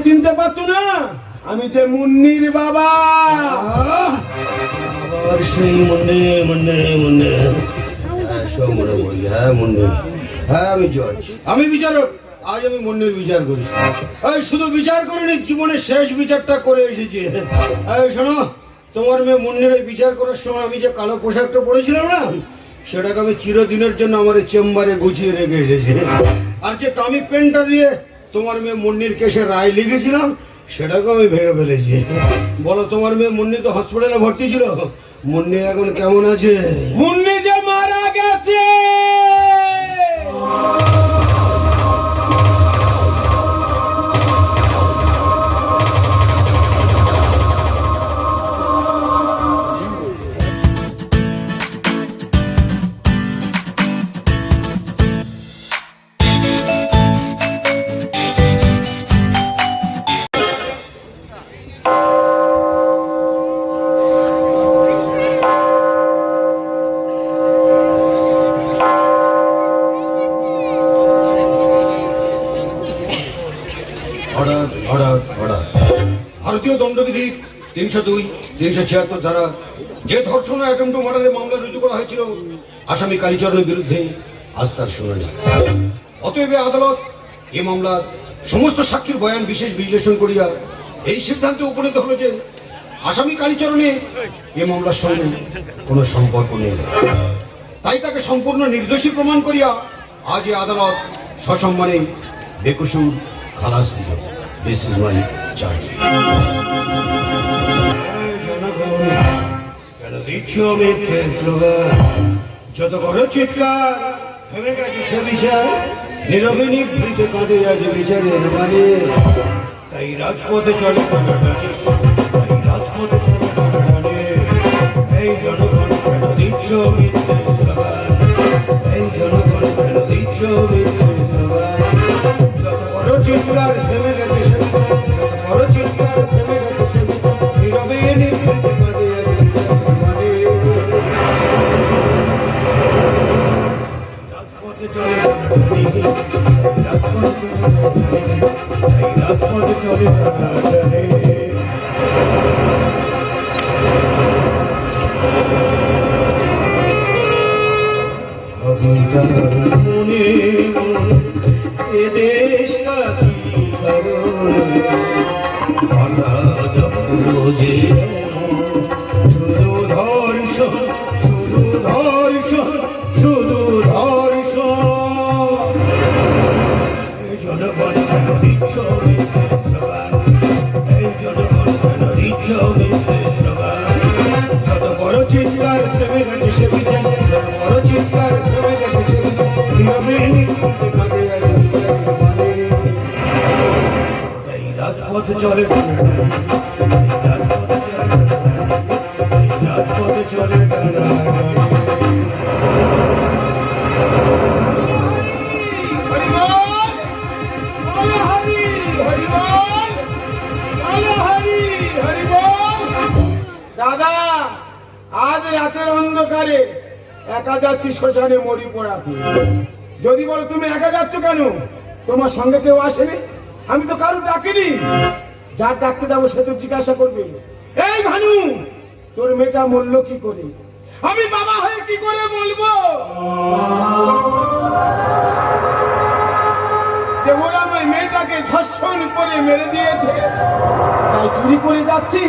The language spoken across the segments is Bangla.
চিনতে পারছো না? আমি যে মুন্নির বাবা। আবার সেই মুন্নি মুন্নি মুন্নি সব মনে পড়ি। হ্যাঁ মুন্নি, হ্যাঁ আমি জজ, আমি বিচারক। আজ আমি মুন্নির বিচার করিস। এই শুধু বিচার করিনি, জীবনের শেষ বিচারটা করে এসেছি। এই শোনো, তোমার মেয়ে মুন্নির এই বিচার করার সময় আমি যে কালো পোশাকটা পরেছিলাম না, সেটাকে আমি চিরদিনের জন্য আমার চেম্বারে গুছিয়ে রেখে এসেছি। আর যে দামি পেনটা দিয়ে তোমার মেয়ে মুন্নির কেসে রায় লিখেছিলাম, সেটাকে আমি ভেঙে ফেলেছি। বলো, তোমার মেয়ে মুন্নি তো হসপিটালে ভর্তি ছিল, মুন্নি এখন কেমন আছে? মুন্নি যে মারা গেছে। ভারতীয় দণ্ডবিধি 302, 376 ধারা যে ধর্ষণ ও অ্যাটেম্পট টু মার্ডারের মামলা রুজু করা হয়েছিল আসামি কালীচরণের বিরুদ্ধে, আজ তার শুনানি। অতএব আদালত এই মামলার সমস্ত সাক্ষীর বয়ান বিশেষ বিশ্লেষণ করিয়া এই সিদ্ধান্তে উপনীত হলো যে আসামি কালীচরণে এই মামলার সঙ্গে কোনো সম্পর্ক নেই। তাই তাকে সম্পূর্ণ নির্দোষী প্রমাণ করিয়া আজ এই আদালত সসম্মানে বেকসুর খালাস দিল। This is my charge. কেন দিচ্ছ মিথ্যে স্লোগান? যত করো চিৎকার, থেমে গেছে সে বিচার, নীরবে নিভৃতে কাঁদে আজ বিচারের মানে। তাই রাজপথে চলে টানাটানি, তাই রাজপথে চলে টানাটানি। এই জনগণ কেন দিচ্ছ মিথ্যে স্লোগান? এই জনগণ কেন দিচ্ছ মিথ্যে স্লোগান? যত করো চিৎকার, থেমে গেছে সে বিচার, যত করো চিৎকার, থেমে গেছে সে বিচার, নীরবে নিভৃতে কাঁদে আজ বিচারের মানে। রাজপথে চলে টানাটানি, রাজপথে চলে টানাটানি। মনে এ দেশ কাকি বোঝে, শুধু ধর্ষণ, শুধু ধর্ষণ, শুধু ধর্ষণ। এই জনগণ কেন দিচ্ছ মিথ্যে স্লোগান? এই জনগণ কেন দিচ্ছ মিথ্যে স্লোগান? যত বড় চিৎকার, থেমে গেছে সে বিচার, যত বড় চিৎকার, থেমে গেছে সে বিচার, নীরবে নিভৃতে কাঁদে আজ বিচারের মানে। তাই রাজপথে চলে টানাটানি, এই রাজপথে চলে টানাটানি, এই রাজপথে চলে টানাটানি। দাদা, আজ রাতের অন্ধকারে একা যাচ্ছি শ্মশানে মরি পোড়াতে। যদি বলো তুমি একা যাচ্ছ কেন, তোমার সঙ্গে কেউ আসেনি? আমি তো কারো ডাকিনি। যার ডাকতে যাবো সে তো জিজ্ঞাসা করবে, এই ভানু, তোর মেয়েটা মরল কি করে? আমি বাবা হয়ে কি করে বলবো যে ওরা আমার মেয়েটাকে ধর্ষণ করে মেরে দিয়েছে? তাই চুরি করে যাচ্ছি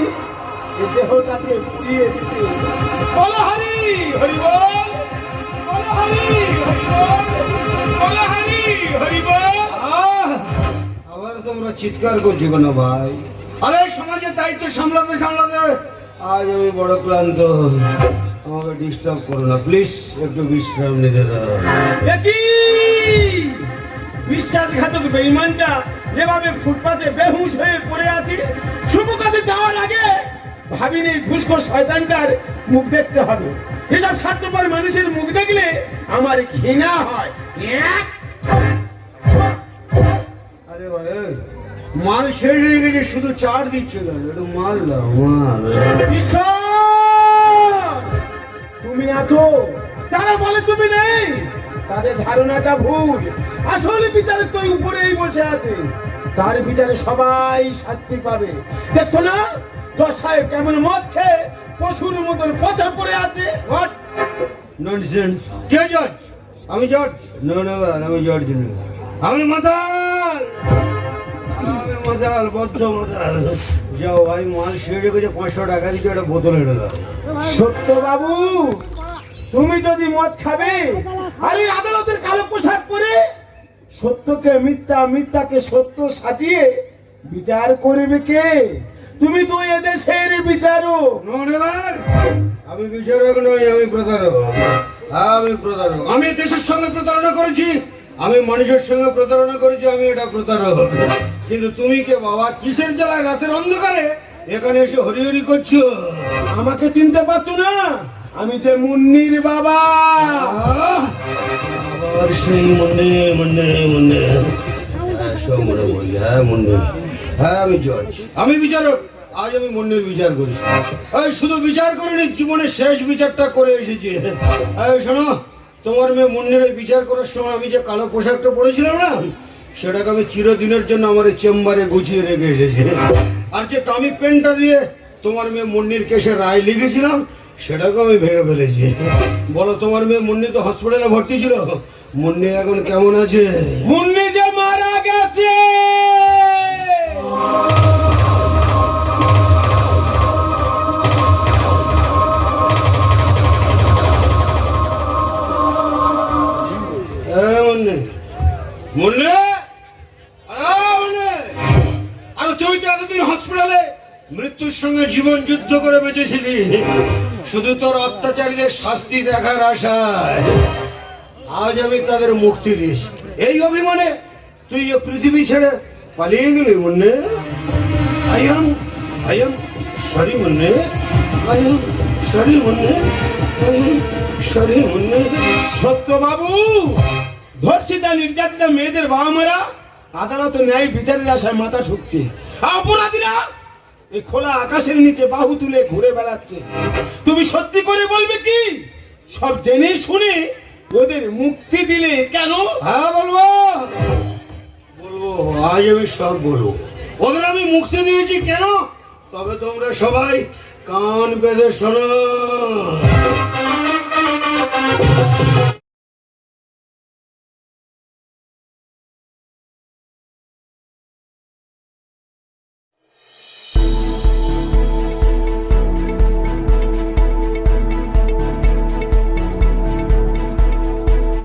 এই দেহটাকে পুড়িয়ে দিতে। বলো হরি হরি বল, বলো হরি হরি বল, বলো হরি হরি বল। আবার তোমরা চিৎকার করছো কেন ভাই? আরে সমাজের দায়িত্ব সামলাতে সামলাতে আজ আমি বড় ক্লান্ত। আমাকে ডিস্টার্ব করো না প্লিজ, একটু বিশ্রাম নিতে দাও। বিশ্বাসঘাতক বেঈমানটা যেভাবে ফুটপাতে বেহুশ হয়ে পড়ে আছে, শুভ কাজে যাওয়ার আগে ভাবিনি ঘুষখোর শয়তানটার মুখ দেখতে হবে। এসব স্বার্থপর মানুষের মুখ দেখলে আমার ঘৃণা হয়। আরে ভাই, মাল শেষ হয়ে গেছে, শুধু চার দিচ্ছে কেন? একটু মাল দাও, মাল। তুমি আছো, যারা বলে তুমি নেই তাদের ধারণাটা ভুল। আসলে বিচারক তো উপরেই বসে আছে। তার বিচারে সবাই শাস্তি পাবে। দেখছো না জজ সাহেব কেমন মদ খেয়ে পশুর মতন পথে পড়ে আছে। What nonsense! কে জজ? আমি জজ? নো নেভার, আমি জজ নই। আমি মাতাল, আমি মাতাল, বদ্ধ মাতাল। যাও ভাই, মাল শেষ হয়ে গেছে, 500 টাকা দিচ্ছে, একটা বোতল এনে দাও। সত্য বাবু, তুমি যদি মদ খাবে আর এই আদালতের কালো পোশাক পরে সত্যকে মিথ্যা, মিথ্যাকে সত্য সাজিয়ে বিচার করবে কে? তুমি তো এদেশের বিচারক। নো নেভার, আমি বিচারক নই, আমি প্রতারক। আমি প্রতারক। আমি দেশের সঙ্গে প্রতারণা করেছি, আমি মানুষের সঙ্গে প্রতারণা করেছি, আমি এটা প্রতারক। কিন্তু তুমি কে বাবা? কিসের জ্বালা রাতের অন্ধকারে এখানে এসে হরি হরি করছো? আমাকে চিনতে পারছো না? আমি যে মুন্নির বাবা। আবার সেই মুন্নি, মুন্নি, মুন্নি। সব মনে বলি, হ্যাঁ মুন্নি, হ্যাঁ আমি জজ, আমি বিচারক। আজ আমি মুন্নির বিচার করেছি। এই শুধু বিচার করিনি, জীবনের শেষ বিচারটা করে এসেছি। এই শোনো, তোমার মেয়ে মুন্নির এই বিচার করার সময় আমি যে কালো পোশাকটা পরেছিলাম না, সেটাকে আমি চিরদিনের জন্য আমার এই চেম্বারে গুছিয়ে রেখে এসেছি। আর যে দামি পেনটা দিয়ে তোমার মেয়ে মুন্নির কেসে রায় লিখেছিলাম, সেটাকে আমি ভেঙে ফেলেছি। বলো, তোমার মেয়ে মুন্নি তো হসপিটালে ভর্তি ছিল, মুন্নি এখন কেমন আছে? মুন্নি যে মারা গেছে। মুন্নি, মুন্নি, আরে তুই তো এতদিন হসপিটালে মৃত্যুর সঙ্গে জীবন যুদ্ধ করে বেঁচেছিলি, শুধু তোর অত্যাচারীদের শাস্তি দেখার আশায়। আজ আমি তাদের মুক্তি দিস, এই অভিমানে তুই এ পৃথিবী ছেড়ে পালিয়ে গেলি। Munni, I am sorry Munni, I am sorry Munni, I am sorry Munni. সত্য বাবু, ধর্ষিতা নির্যাতিতা মেয়েদের বাবা মারা আদালত ন্যায় বিচারের আশায় মাথা ঠুকছে। অপরাধীরা এই খোলা আকাশের নিচে বাহু তুলে ঘুরে বেড়াচ্ছে। তুমি সত্যি করে বলবে কি সব জেনে শুনে ওদের মুক্তি দিলে কেন? হ্যাঁ বলবো, বলবো, আজ আমি সব বলবো। ওদের আমি মুক্তি দিয়েছি কেন? তবে তোমরা সবাই কান বেঁধে শোনো।